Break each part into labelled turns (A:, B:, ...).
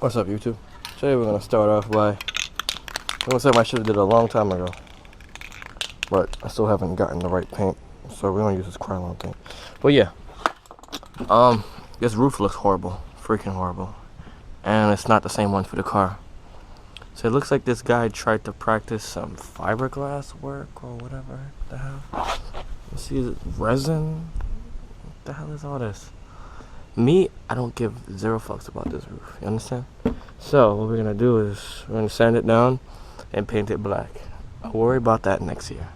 A: What's up, YouTube? Today we're gonna start off by, I'm gonna say I should have did it a long time ago, but I still haven't gotten the right paint, so we're gonna use this Krylon paint. But yeah, this roof looks horrible, freaking horrible, and it's not the same one for the car. So it looks like this guy tried to practice some fiberglass work or whatever the hell. You see, is it resin? What the hell is all this? Me, I don't give zero fucks about this roof, you understand? So what we're gonna do is we're gonna sand it down and paint it black. I'll worry about that next year.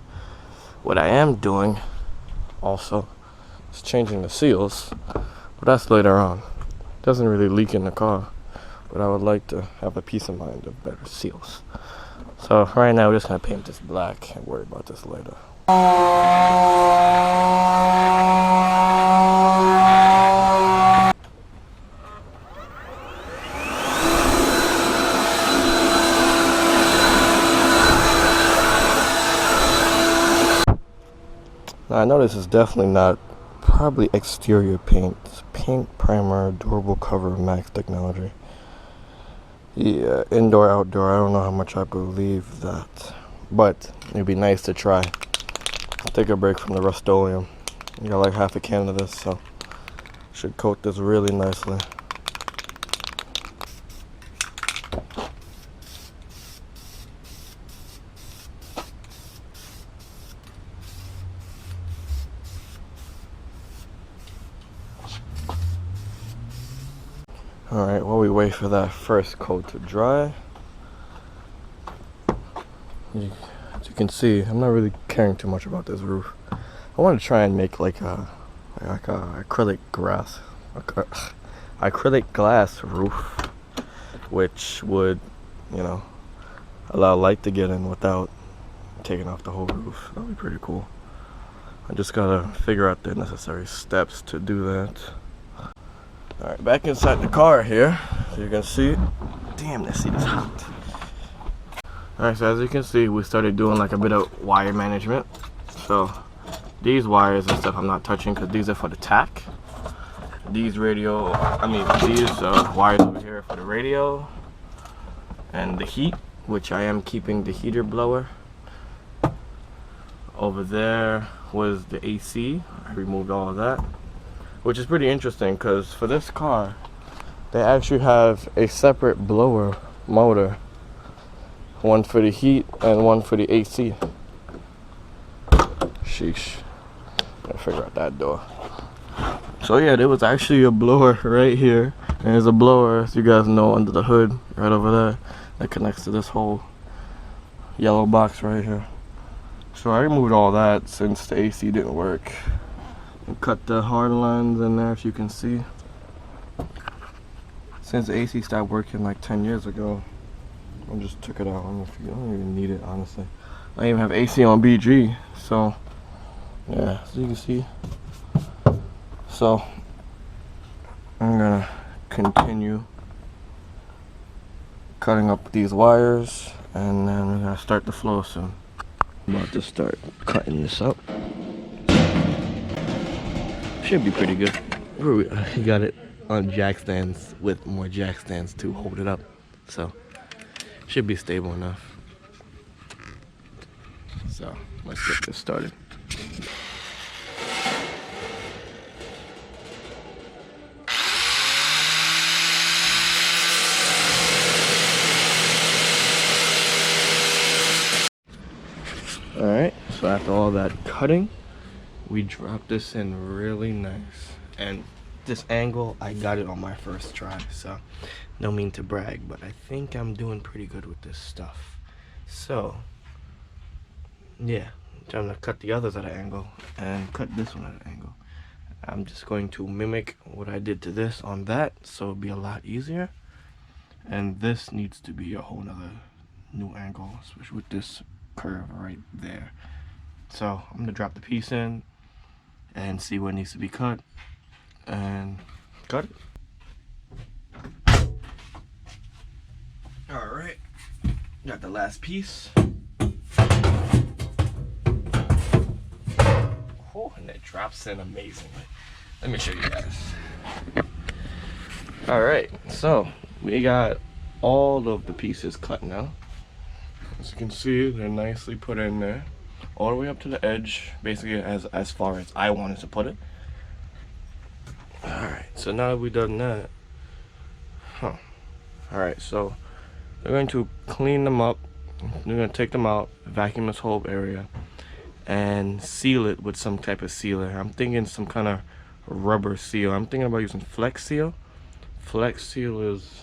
A: What I am doing also is changing the seals, but that's later on. It doesn't really leak in the car, but I would like to have a peace of mind of better seals. So right now we're just gonna paint this black and worry about this later. Now I know this is definitely not probably exterior paint. It's paint primer, durable cover, max technology. Yeah, indoor, outdoor, I don't know how much I believe that, but it'd be nice to try. I'll take a break from the Rust-Oleum. I got like half a can of this, so should coat this really nicely. Alright, while we wait for that first coat to dry, as you can see, I'm not really caring too much about this roof. I want to try and make like a acrylic glass roof, which would, you know, allow light to get in without taking off the whole roof. That'd be pretty cool. I just gotta figure out the necessary steps to do that. Alright, back inside the car here, so you can see. Damn, this seat is hot. Alright, so as you can see, we started doing like a bit of wire management. So these wires and stuff I'm not touching because these are for the tack. These wires over here for the radio and the heat, which I am keeping the heater blower. Over there was the AC. I removed all of that, which is pretty interesting because for this car they actually have a separate blower motor, one for the heat and one for the AC. Sheesh, gotta figure out that door. So yeah, there was actually a blower right here, and there's a blower, as you guys know, under the hood right over there that connects to this whole yellow box right here. So I removed all that since the AC didn't work. And cut the hard lines in there, if you can see. Since the AC stopped working like 10 years ago, I just took it out. I don't even need it, honestly. I even have AC on BG, so yeah, as you can see. So I'm gonna continue cutting up these wires, and then we're gonna start the flow soon. I'm about to start cutting this up. Should be pretty good. You got it on jack stands with more jack stands to hold it up, so should be stable enough. So let's get this started. Alright, so after all that cutting, we dropped this in really nice. And this angle, I got it on my first try, so no mean to brag, but I think I'm doing pretty good with this stuff. So yeah, I'm trying to cut the others at an angle and cut this one at an angle. I'm just going to mimic what I did to this on that, so it'll be a lot easier. And this needs to be a whole nother new angle, especially with this curve right there. So I'm gonna drop the piece in and see what needs to be cut and cut it. All right, got the last piece. Oh, and it drops in amazingly. Let me show you guys. All right, so we got all of the pieces cut now. As you can see, they're nicely put in there, all the way up to the edge, basically as far as I wanted to put it. Alright, so now that we've done that, alright, so we're going to clean them up. We're going to take them out, vacuum this whole area, and seal it with some type of sealer. I'm thinking some kind of rubber seal. I'm thinking about using Flex Seal. Flex Seal is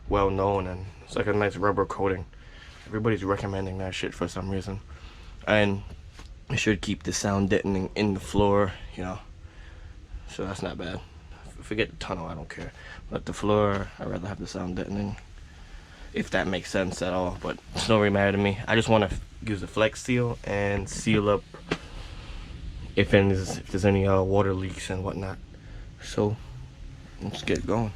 A: well known, and it's like a nice rubber coating. Everybody's recommending that shit for some reason. And it should keep the sound deadening in the floor, you know. So that's not bad. Forget the tunnel, I don't care. But the floor, I'd rather have the sound deadening, if that makes sense at all. But it's not really matter to me. I just want to use the Flex Seal and seal up if there's any water leaks and whatnot. So let's get going.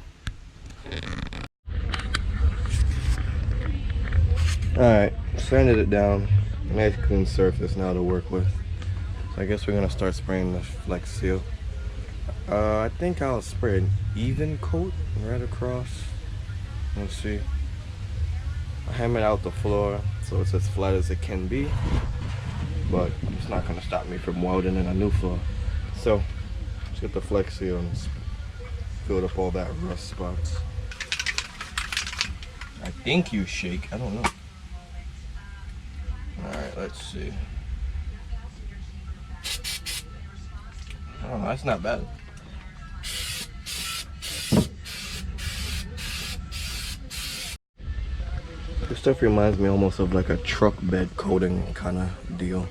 A: Alright, sanded it down. Nice clean surface now to work with. So I guess we're gonna start spraying the Flex Seal. I think I'll spray an even coat right across. Let's see. I hammered out the floor so it's as flat as it can be, but it's not gonna stop me from welding in a new floor. So let's get the Flex Seal and fill up all that rust spots. I think you shake, I don't know. Alright, let's see. Oh, that's not bad. This stuff reminds me almost of like a truck bed coating kind of deal.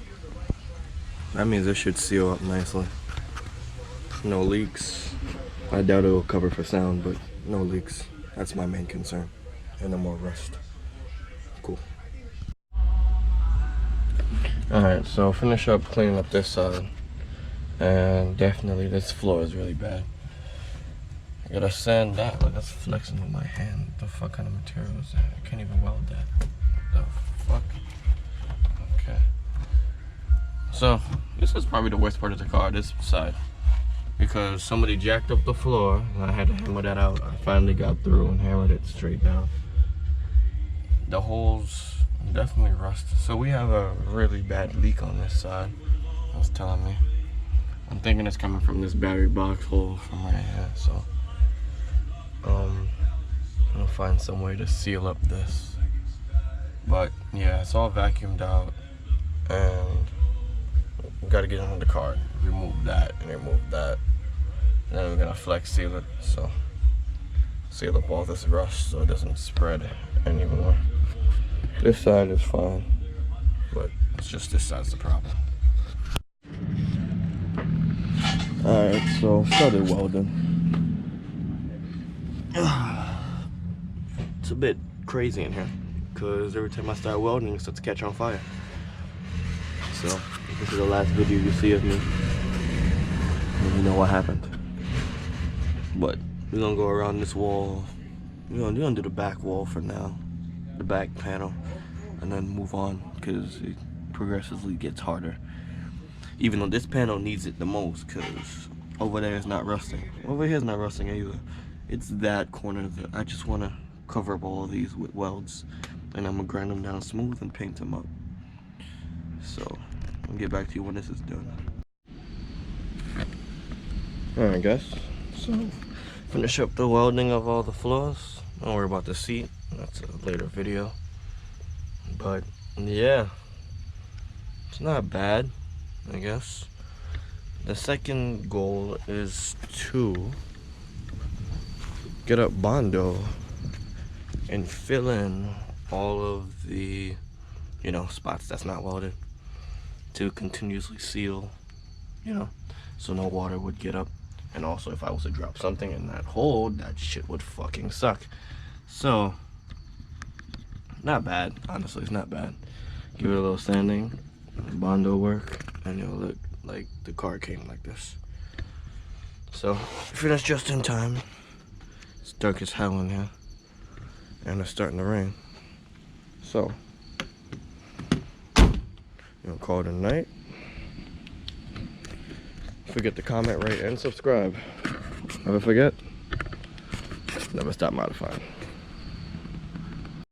A: That means it should seal up nicely. No leaks. I doubt it will cover for sound, but no leaks. That's my main concern. And no more rust. Cool. Alright, so finish up cleaning up this side. And definitely this floor is really bad. I gotta sand that. Like, that's flexing with my hand. What the fuck kind of material is that? I can't even weld that. The fuck? Okay. So, this is probably the worst part of the car, this side. Because somebody jacked up the floor and I had to hammer that out. I finally got through and hammered it straight down. The holes definitely rusted. So we have a really bad leak on this side. It was telling me. I'm thinking it's coming from this battery box hole from right here, so I'll find some way to seal up this. But yeah, it's all vacuumed out, and we gotta get under the car, remove that and remove that, and then we're gonna Flex Seal it, so seal up all this rust so it doesn't spread anymore. This side is fine, but it's just this side's the problem. Alright, so started welding. It's a bit crazy in here because every time I start welding it starts to catch on fire. So this is the last video you see of me, and you know what happened. But we're gonna go around this wall. We're gonna do the back wall for now, the back panel, and then move on because it progressively gets harder. Even though this panel needs it the most, because over there is not rusting. Over here is not rusting either. It's that corner that I just want to cover up all of these with welds, and I'm gonna grind them down smooth and paint them up. So I'll get back to you when this is done. Alright guys, so finish up the welding of all the floors. Don't worry about the seat, that's a later video. But yeah, it's not bad, I guess. The second goal is to get up Bondo and fill in all of the, you know, spots that's not welded, to continuously seal, you know, so no water would get up. And also if I was to drop something in that hole, that shit would fucking suck. So not bad, honestly, it's not bad. Give it a little sanding, Bondo work, and it'll look like the car came like this. So if that's just in time. It's dark as hell in here, and it's starting to rain. So you'll call it a night. Forget to comment, rate, and subscribe. Never forget, never stop modifying.